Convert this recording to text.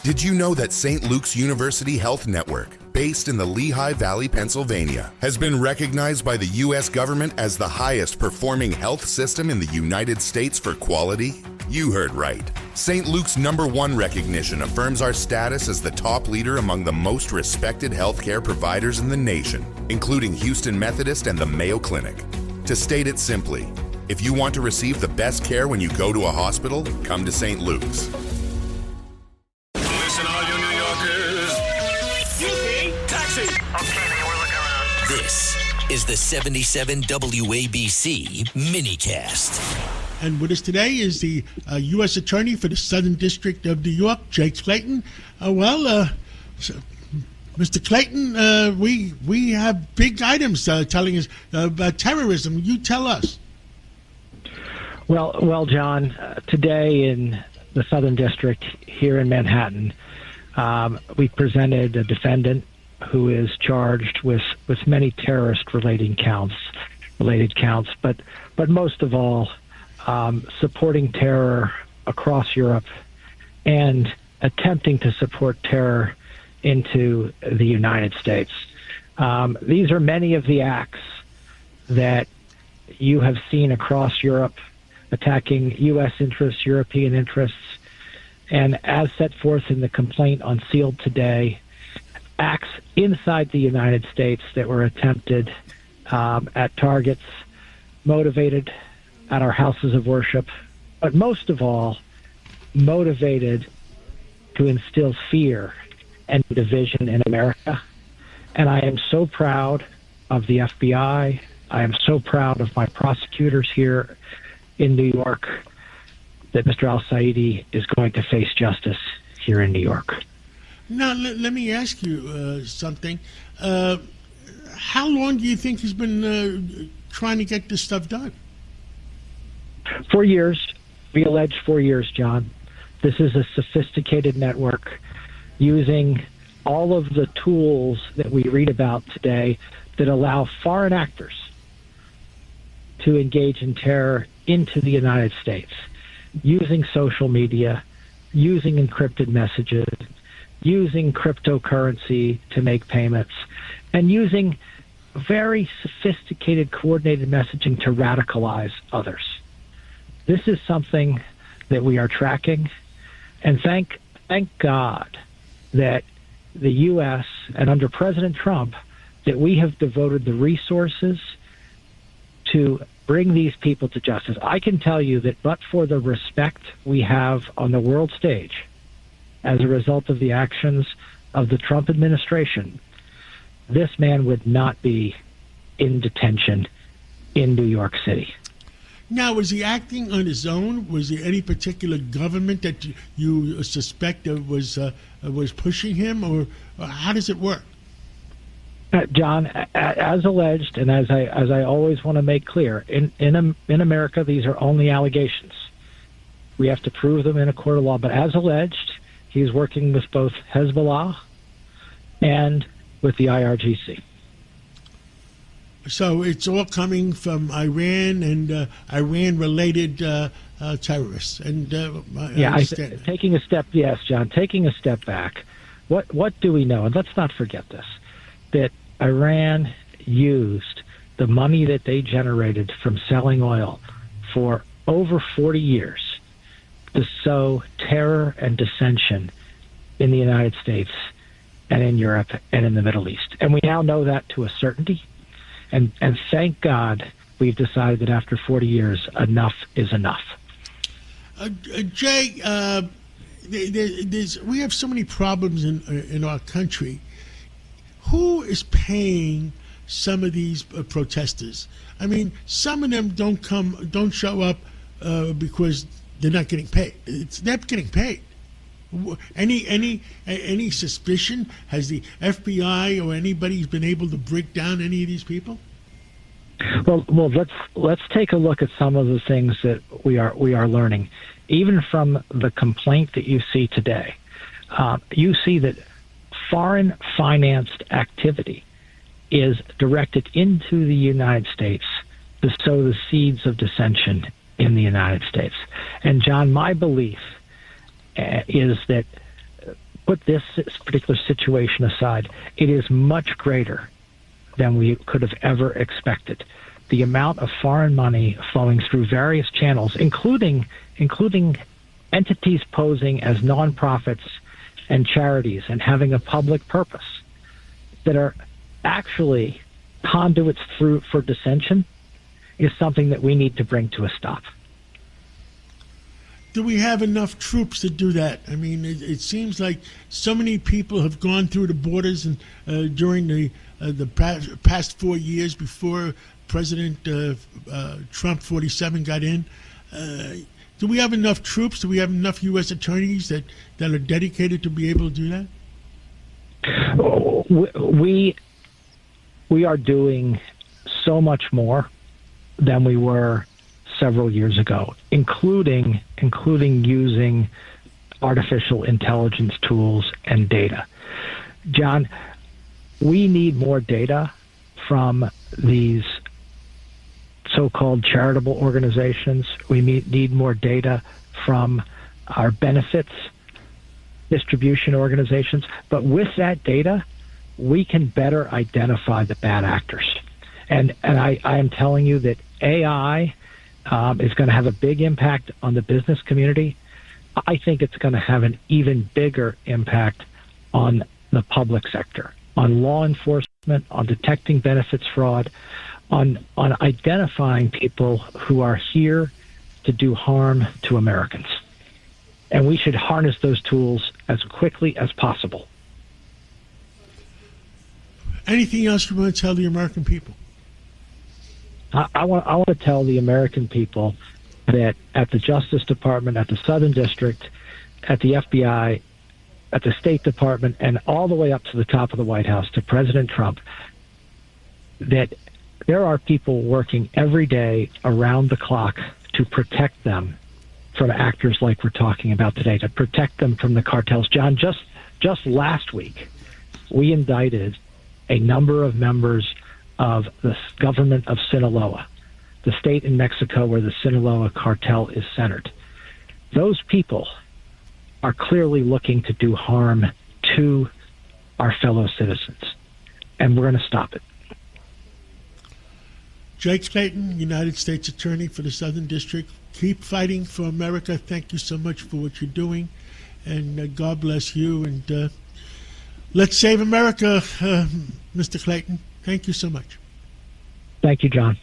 Did you know that St. Luke's University Health Network, based in the Lehigh Valley, Pennsylvania, has been recognized by the U.S. government as the highest performing health system in the United States for quality? You heard right. St. Luke's #1 recognition affirms our status as the top leader among the most respected healthcare providers in the nation, including Houston Methodist and the Mayo Clinic. To state it simply, if you want to receive the best care when you go to a hospital, come to St. Luke's. Listen, all you New Yorkers. Excuse me, taxi. Okay, man, we're looking around. This is the 77 WABC minicast. And with us today is the U.S. Attorney for the Southern District of New York, Clayton. Mr. Clayton, we have big items telling us about terrorism. You tell us. Well, John, today in the Southern District here in Manhattan, we presented a defendant who is charged with many terrorist-related counts, but most of all, supporting terror across Europe and attempting to support terror into the United States. These are many of the acts that you have seen across Europe attacking U.S. interests, European interests, and as set forth in the complaint unsealed today, acts inside the United States that were attempted at targets motivated at our houses of worship, but most of all, motivated to instill fear and division in America. And I am so proud of the FBI. I am so proud of my prosecutors here in New York that Mr. Al-Saidi is going to face justice here in New York. Now, let me ask you something. How long do you think he's been trying to get this stuff done? 4 years. We allege 4 years, John. This is a sophisticated network using all of the tools that we read about today that allow foreign actors to engage in terror into the United States, using social media, using encrypted messages, using cryptocurrency to make payments, and using very sophisticated, coordinated messaging to radicalize others. This is something that we are tracking, and thank God that the U.S. and under President Trump that we have devoted the resources to bring these people to justice. I can tell you that but for the respect we have on the world stage as a result of the actions of the Trump administration, this man would not be in detention in New York City. Now, was he acting on his own? Was there any particular government that you suspect was pushing him, or how does it work? John, as alleged, and as I always want to make clear, in America, these are only allegations. We have to prove them in a court of law. But as alleged, he's working with both Hezbollah and with the IRGC. So it's all coming from Iran and Iran-related terrorists. And taking a step, yes, John, taking a step back. What do we know? And let's not forget this: that Iran used the money that they generated from selling oil for over 40 years to sow terror and dissension in the United States and in Europe and in the Middle East. And we now know that to a certainty. And thank God we've decided that after 40 years, enough is enough. Jay, we have so many problems in our country. Who is paying some of these protesters? I mean, some of them don't show up because they're not getting paid. They're getting paid. Any suspicion? Has the FBI or anybody been able to break down any of these people? Well, let's take a look at some of the things that we are learning, even from the complaint that you see today. You see that foreign financed activity is directed into the United States to sow the seeds of dissension in the United States. And John, my belief is that put this particular situation aside, it is much greater than we could have ever expected. The amount of foreign money flowing through various channels, including entities posing as nonprofits and charities and having a public purpose, that are actually conduits for dissension, is something that we need to bring to a stop. Do we have enough troops to do that? I mean, it seems like so many people have gone through the borders and during the past 4 years before President Trump 47 got in. Do we have enough troops? Do we have enough U.S. attorneys that are dedicated to be able to do that? We are doing so much more than we were several years ago, including using artificial intelligence tools and data. John, we need more data from these so-called charitable organizations. We need more data from our benefits distribution organizations. But with that data, we can better identify the bad actors. And I am telling you that AI is going to have a big impact on the business community. I think it's going to have an even bigger impact on the public sector, on law enforcement, on detecting benefits fraud, on identifying people who are here to do harm to Americans. And we should harness those tools as quickly as possible. Anything else you want to tell the American people? I want to tell the American people that at the Justice Department, at the Southern District, at the FBI, at the State Department, and all the way up to the top of the White House, to President Trump, that there are people working every day around the clock to protect them from actors like we're talking about today, to protect them from the cartels. John, just last week, we indicted a number of members of the government of Sinaloa, the state in Mexico where the Sinaloa cartel is centered. Those people are clearly looking to do harm to our fellow citizens, and we're going to stop it. Jake Clayton, United States Attorney for the Southern District. Keep fighting for America. Thank you so much for what you're doing, and God bless you. And let's save America, Mr. Clayton. Thank you so much. Thank you, John.